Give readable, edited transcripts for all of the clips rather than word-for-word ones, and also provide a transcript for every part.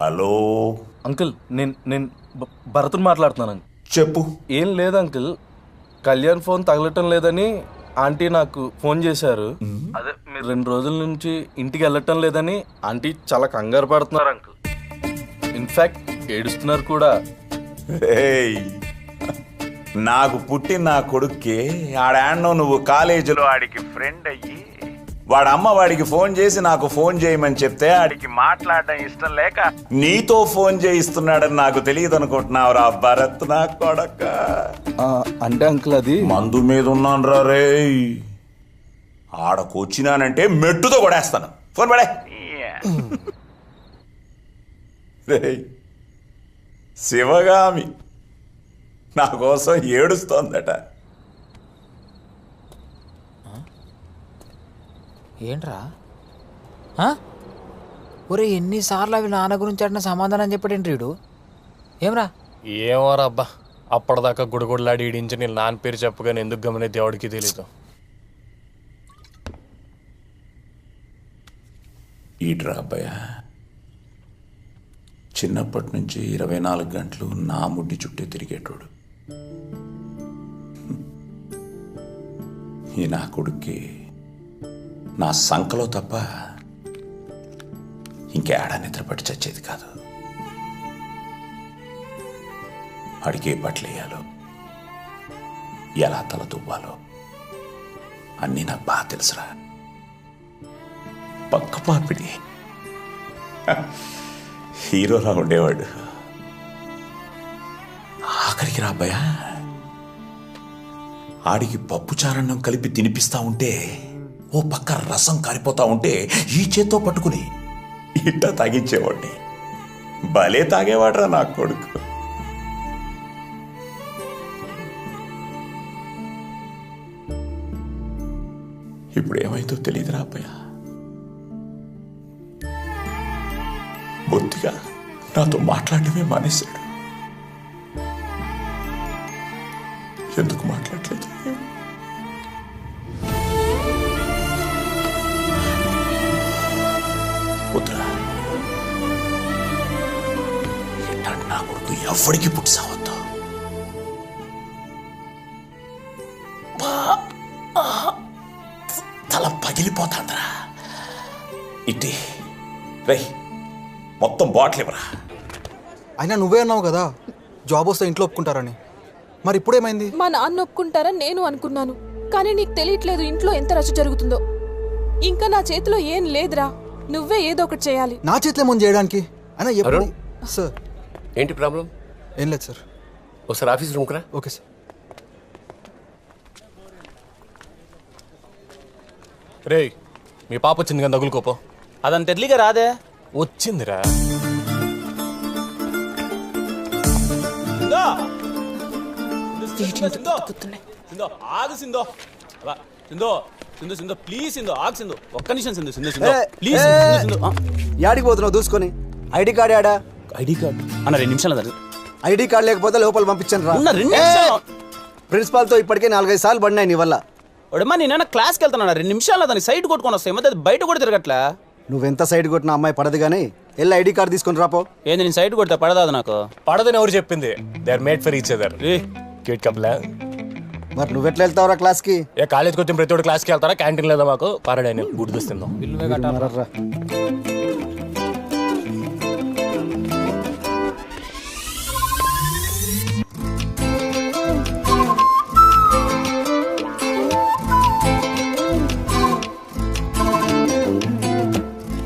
Hello uncle, నేను భరత్ని మాట్లాడుతున్నాను. చెప్పు. ఏం లేదు అంకుల్, కళ్యాణ్ ఫోన్ తగలటం లేదని ఆంటీ నాకు ఫోన్ చేశారు. అదే మీరు 2 రోజుల నుంచి ఇంటికి వెళ్ళటం లేదని ఆంటీ చాలా కంగారు పడుతున్నారు అంకుల్. ఇన్ఫాక్ట్ ఏడుస్తున్నారు కూడా. ఏయ్, నాకు పుట్టిన నా కొడుక్కి ఆడాన్నో నువ్వు కాలేజీలో ఆడికి ఫ్రెండ్ అయ్యి వాడి అమ్మ వాడికి ఫోన్ చేసి నాకు ఫోన్ చేయమని చెప్తే ఆడికి మాట్లాడడం ఇష్టం లేక నీతో ఫోన్ చేయిస్తున్నాడని నాకు తెలియదు అనుకుంటున్నావురా భరత్ నా కొడక. అంటే అంకుల్ అది మందు మీద ఉన్నాను రా రే. ఆడకు వచ్చినానంటే మెట్టుతో కొడేస్తాను. ఫోన్ పడే. శివగామి నా కోసం ఏడుస్తోందట. ఏంట్రా ఒరే ఎన్నిసార్లు అవి నాన్న గురించి అడిన సమాధానం చెప్పాడేంటి వీడు? ఏమ్రా? ఏమోరా అబ్బా, అప్పటిదాకా గుడిగుడిలాడి ఈడించి నేను నాన్న పేరు చెప్పగానే ఎందుకు గమనే దేవుడికి తెలీదు. ఈట్రా అబ్బాయ, చిన్నప్పటి నుంచి 24 గంటలు నా ముడ్డి చుట్టే తిరిగేటోడు. ఈ నా కొడుక్కి నా సంకలో తప్ప ఇంకేడా నిద్రపట్టి చచ్చేది కాదు. అడిగే బట్టలేయాలో ఎలా తల తువ్వాలో అన్నీ నాకు బాగా తెలుసురా. పక్క పాపిడి హీరోలా ఉండేవాడు. ఆఖరికి రా అబ్బాయా, ఆడికి పప్పు చారన్నం కలిపి తినిపిస్తా ఉంటే ఓ పక్క రసం కారిపోతా ఉంటే ఈ చేత్తో పట్టుకుని ఇట్ట తాగించేవాడిని. భలే తాగేవాడ్రా నా కొడుకు. ఇప్పుడు ఏమైందో తెలియదురా అబ్బాయ. బొత్తిగా నాతో మాట్లాడటమే మానేశాడు. ఎందుకు మాట్లాడలేదు? నా కొడుకు ఎవడికి పుట్టి సావద్దు. తల పగిలిపోతాందిరా. ఇట్టి రై, మొత్తం బాటిల్ ఇవ్వరా. అయినా నువ్వే అన్నావు కదా జాబ్ వస్తే ఇంట్లో ఒప్పుకుంటారని. మరి ఇప్పుడేమైంది? మా నాన్న ఒప్పుకుంటారని నేను అనుకున్నాను, కానీ నీకు తెలియట్లేదు ఇంట్లో ఎంత రచ్చ జరుగుతుందో. ఇంకా నా చేతిలో ఏం లేదురా, నువ్వే ఏదో ఒకటి చేయాలి. నా చేతిలో ఏమని చేయడానికి? అయినా ఎప్పుడు సార్? ఏంటి ప్రాబ్లం? ఏం లేదు సార్. ఒకసారి ఆఫీస్ రూమ్కి రా. Okay sir. రే, మీ పాప వచ్చింది కానీ తగులుకోపో. అదంత ఎర్లీగా రాదే. వచ్చిందిరా. ఆగు సిందో, సిందో సింధు సింధు ప్లీజ్ సింధు, ఆగు సింధు, ఒక్క నిమిషం సింధు, సింధు సింధు ప్లీజ్ సింధు. యాడికి పోతున్నావు దూసుకొని? ఐడి కార్డ్ యాడా? ఐడి కార్డు అన్న 2 నిమిషాలు. ఐడి కార్డ్ లేకపోతే లోపల పంపించండి రా. 2 నిమిషాలు. ప్రిన్సిపాల్తో ఇప్పటికే 4-5 సార్లు పడినాయి నీ వల్ల. ఒడమ్మా నేను క్లాస్కి వెళ్తాను, 2 నిమిషాలు దానికి సైడ్ కొట్టుకొని వస్తాయి, మధ్య బయట కూడా తిరగట్లా. నువ్వెంత సైడ్ కొట్టిన అమ్మాయి పడదు కానీ వెళ్ళి ఐడి కార్డ్ తీసుకొని రాపో. ఏంది నేను సైడ్ కొడితే పడదాదు నాకు? పడదని ఎవరు చెప్పింది? They are made for each other. Cute couple. మరి నువ్వెట్లా వెళ్తావురా క్లాస్కి? ఏ కాలేజ్కి వచ్చిన ప్రతి ఒక్కరు క్లాస్కి వెళ్తారా? క్యాంటీన్ లేదా మాకు? పారాడైన గుడి దొస్తుందాం.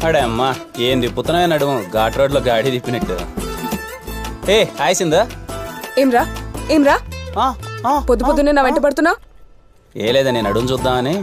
అడే అమ్మా, ఏం తిప్పుతున్నాయో నడుము, ఘాట్ రోడ్లో గాడి తిప్పినట్టు. ఏ హాయ్ సిందా. ఏమ్రా ఏమ్రా పొద్దు పొద్దున్నే నా వెంట పడుతున్నా? ఏ లేదా, నేను అడుగు చూద్దామని.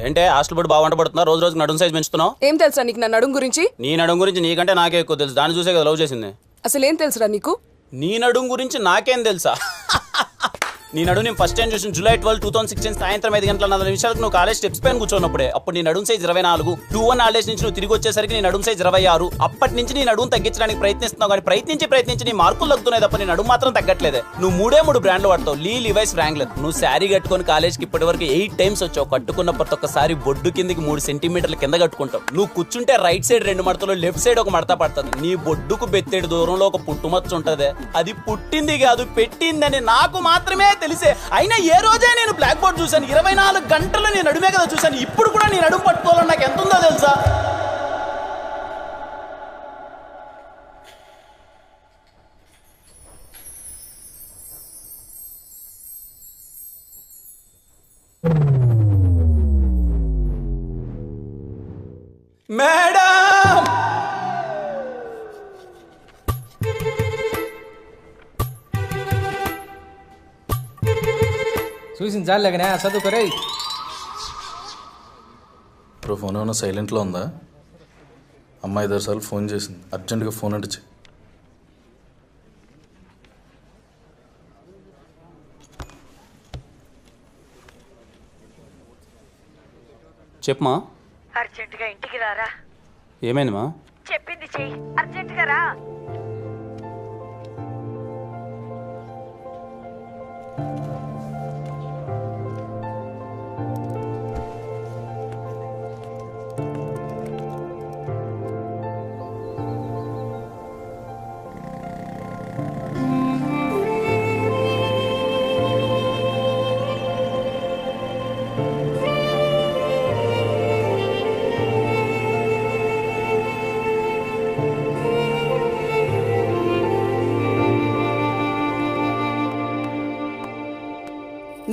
ఏంటే హాస్టల్ బట్టి బాగా వంట పడుతున్నా, రోజు రోజుకి నడుము సైజ్ పెంచుతున్నావు. ఏం తెలుసా నీకు నా నడుం గురించి? నీ నడుము గురించి నీకంటే నాకే ఎక్కువ తెలుసు, దాన్ని చూసే కదా లవ్ చేసింది. అసలేం తెలుసురా నీకు? నీ నడుము గురించి నాకేం తెలుసా? నీ నడుము నేను ఫస్ట్ టైం చూసిన July 12, 2016 సాయంత్రం 5:40 నువ్వు కాలేజ్ స్టెప్స్ పైన కూర్చోన్నప్పుడే. అప్పుడు నీ నడుము సైజ్ 24. 2-1 హాలిడేస్ నుంచి నువ్వు తిరిగి వచ్చేసరికి నీ నడుము సైజ్ 26. అప్పటి నుంచి నీ నడుము తగ్గించడానికి ప్రయత్నిస్తున్నావు, కానీ ప్రయత్నించి నీ మార్కులు తగ్గుతున్నాయి తప్ప నీ నడుము మాత్రం తగ్గట్లేదే. నువ్వు 3 బ్రాండ్లు వాడతావు, లివైస్, వ్రాంగ్లర్. నువ్వు శారీ కట్టుకొని కాలేజ్కి ఇప్పటి వరకు 8 టైమ్స్ వచ్చావు. కట్టుకున్న ప్రతి ఒక్కసారి బొడ్డు కిందికి 3 సెంటీమీటర్ల కింద కట్టుకుంటావు. నువ్వు కూర్చుంటే రైట్ సైడ్ 2 మడతలు, లెఫ్ట్ సైడ్ 1 మడత పడుతుంది. నీ బొడ్డుకు బెత్తేడు దూరంలో ఒక పుట్టుమచ్చ ఉంటదే, అది పుట్టింది కాదు పెట్టిందని నాకు మాత్రమే తెలిసే. అయినా ఏ రోజే నేను బ్లాక్ బోర్డ్ చూశాను? 24 గంటలు నేను నడుమే కదా చూశాను. ఇప్పుడు కూడా నేను నడుము పట్టుకోవాలని నాకు ఎంత ఉందో తెలుసా? మేడం, చూసింది చాలేకనే చదువుకోరే. ఇప్పుడు ఫోన్ ఏమైనా సైలెంట్లో ఉందా? అమ్మ 5 సార్లు ఫోన్ చేసింది, అర్జెంటుగా ఫోన్ అంటే చెయ్యి. చెప్పమా. అర్జెంటుగా ఇంటికి రారా. ఏమైందమ్మా? చెప్పింది చెయ్యి, అర్జెంటుగా రా.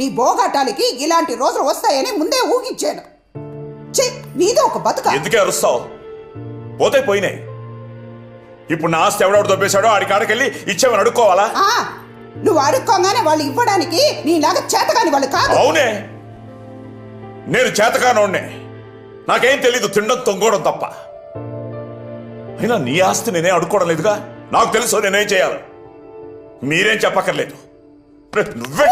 నీ బోగాటాలకి ఇలాంటి రోజులు వస్తాయని ముందే ఊహించాను. నీదే ఒక బతుక. ఎందుకే అరుస్తావు? పోతే పోయినాయి. ఇప్పుడు నా ఆస్తి ఎవడెవడు దొబ్బేశాడో ఆడికాడకెళ్ళి ఇచ్చేమని అడుక్కోవాలా? నువ్వు అడుక్కోగానే వాళ్ళు ఇవ్వడానికి నీలాగా చేతగాని వాళ్ళు కాదు. అవునే, నేను చేతకానోడ్నే. నాకేం తెలీదు, తినడం తొంగోవడం తప్ప. అయినా నీ ఆస్తి నేనే అడుక్కోవడం లేదుగా. నాకు తెలుసు నేనేం చేయాలి. మీరేం చెప్పక్కర్లేదు. నువ్వే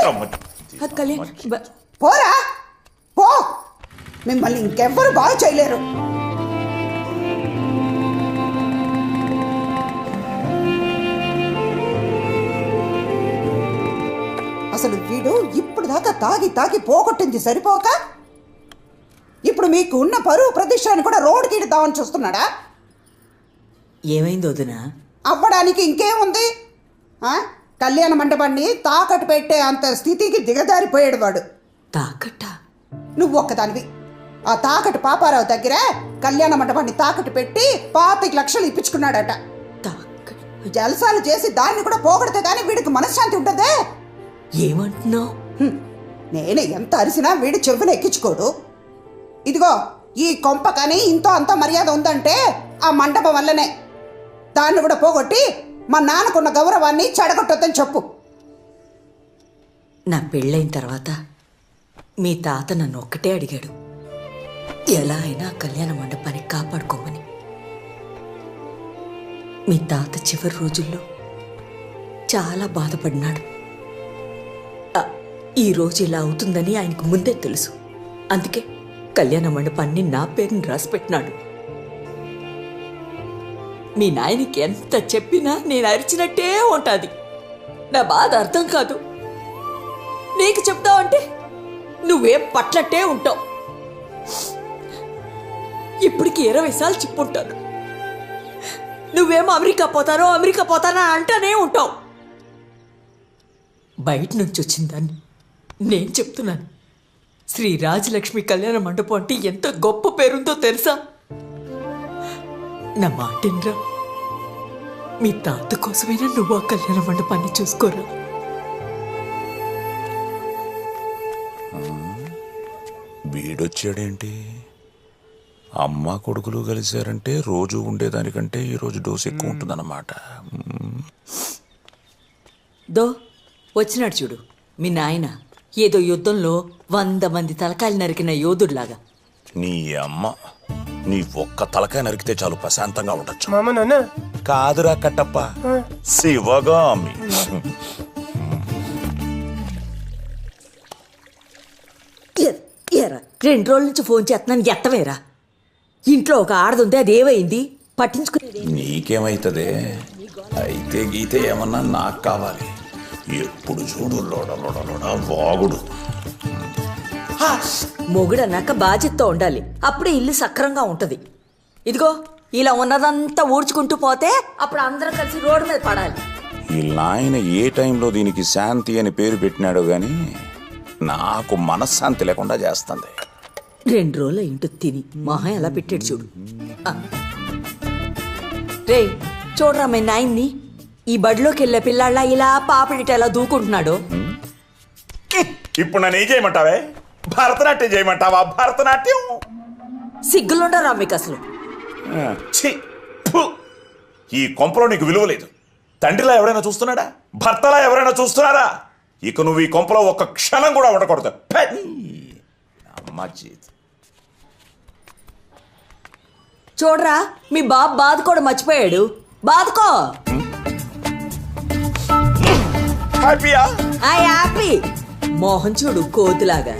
పోరా పో, మిమ్మల్ని ఇంకెవ్వరు బాగు చేయలేరు. అసలు వీడు ఇప్పుడు దాకా తాగి పోగొట్టింది సరిపోక ఇప్పుడు మీకు ఉన్న పరువు ప్రతిష్టాన్ని కూడా రోడ్డుకి ఇద్దామని చూస్తున్నాడా? ఏమైంది వదినా? అవ్వడానికి ఇంకేముంది? కళ్యాణ మండపాన్ని తాకట్టు పెట్టే అంత స్థితికి దిగజారిపోయాడు వాడు. తాకట్ట? నువ్వు ఒక్కదానివి. ఆ తాకట్టు పాపారావు దగ్గర కళ్యాణ మండపాన్ని తాకట్టు పెట్టి 25 లక్షలు ఇప్పించుకున్నాడట. జలసాలు చేసి దాన్ని కూడా పోగొడితే కానీ వీడికి మనశ్శాంతి ఉంటుందే. ఏమంటున్నావు? నేను ఎంత అరిసినా వీడి చెవును ఎక్కించుకోడు. ఇదిగో ఈ కొంప కానీ ఇంతో అంత మర్యాద ఉందంటే ఆ మండపం వల్లనే. దాన్ని కూడా పోగొట్టి మా నాన్నకున్న గౌరవాన్ని చెడగొట్టొద్దని చెప్పు. నా పెళ్ళైన తర్వాత మీ తాత నన్ను ఒక్కటే అడిగాడు, ఎలా అయినా కళ్యాణ మండపాన్ని కాపాడుకోమని. మీ తాత చివరి రోజుల్లో చాలా బాధపడినాడు. ఈ రోజు ఇలా అవుతుందని ఆయనకు ముందే తెలుసు. అందుకే కళ్యాణ మండపాన్ని నా పేరుని రాసిపెట్టినాడు. మీ నాయనకి ఎంత చెప్పినా నేను అరిచినట్టే ఉంటుంది. నా బాధ అర్థం కాదు. నీకు చెప్తావంటే నువ్వేం పట్లట్టే ఉంటావు. ఇప్పటికి 20 సార్లు చెప్పుంటాను. నువ్వేమో అమెరికా పోతానో అంటానే ఉంటావు. బయట నుంచి వచ్చిందాన్ని నేను చెప్తున్నాను. శ్రీ రాజలక్ష్మి కళ్యాణ మండపం అంటే ఎంత గొప్ప పేరుందో తెలుసా? నా మాటిన్రా, మీ తాత కోసమైనా నువ్వు ఆ కళ్యాణ మండపాన్ని చూసుకోరా. వీడొచ్చాడేంటి? అమ్మ కొడుకులు కలిశారంటే రోజు ఉండేదానికంటే ఈరోజు డోసు ఎక్కువ ఉంటుందన్నమాట. దో వచ్చినాడు చూడు మీ నాయన. ఏదో యుద్ధంలో 100 మంది తలకాయలు నరికిన యోధుడిలాగా నీ అమ్మ నీ ఒక్క తలకాయ నరికితే చాలు ప్రశాంతంగా ఉండొచ్చు. మామ నాన్న కాదురా కట్టప్ప, శివగామి. ఏరా 2 రోజుల నుంచి ఫోన్ చేస్తున్నాను ఎత్తవేరా. ఇంట్లో ఒక ఆడదుంది, అది ఏమైంది పట్టించుకునేది? నీకేమైతుంది? అయితే గీతే ఏమన్నా నాకు కావాలి. ఎప్పుడు చూడు లోడ లోడ లోడ వాగుడు. మొగుడన్నాక బాధ్యతతో ఉండాలి, అప్పుడే ఇల్లు సక్రంగా ఉంటది. ఇదిగో ఇలా ఉన్నదంతా ఊడ్చుకుంటూ పోతే అప్పుడు అందరం కలిసి రోడ్డు మీద పడాలి. ఈ నాయన ఏ టైంలో దీనికి శాంతి అని పేరు పెట్టినాడో గాని నాకు మనశ్శాంతి లేకుండా చేస్తుంది. 2 రోజుల ఇంటూ తిని మహా ఎలా పెట్టాడు చూడు. రే చూడరా మీ నాయన్ని, ఈ బడిలోకి వెళ్ళే పిల్లాళ్ళ ఇలా పాపిడిట ఎలా దూకుంటున్నాడు. ఇప్పుడు నన్ను ఏం చేయమంటావే? భరతనాట్యం చేయమంటావా? భరతనాట్యం సిగ్గులుండరా మీకు అసలు? ఛీ, ఫు. ఈ కొంపలో నీకు విలువ లేదు. తండ్రిలా ఎవరైనా చూస్తున్నాడా? భర్తలా ఎవరైనా చూస్తున్నారా? ఇక నువ్వు ఈ కొంపలో ఒక్క క్షణం కూడా ఉండకూడదు. అమ్మ జీత్. చూడరా మీ బాబు బాదుకోవడం మర్చిపోయాడు, బాదుకో. హ్యాపీయా? హ్యాపీ మోహన్ చూడు కోతులాగా.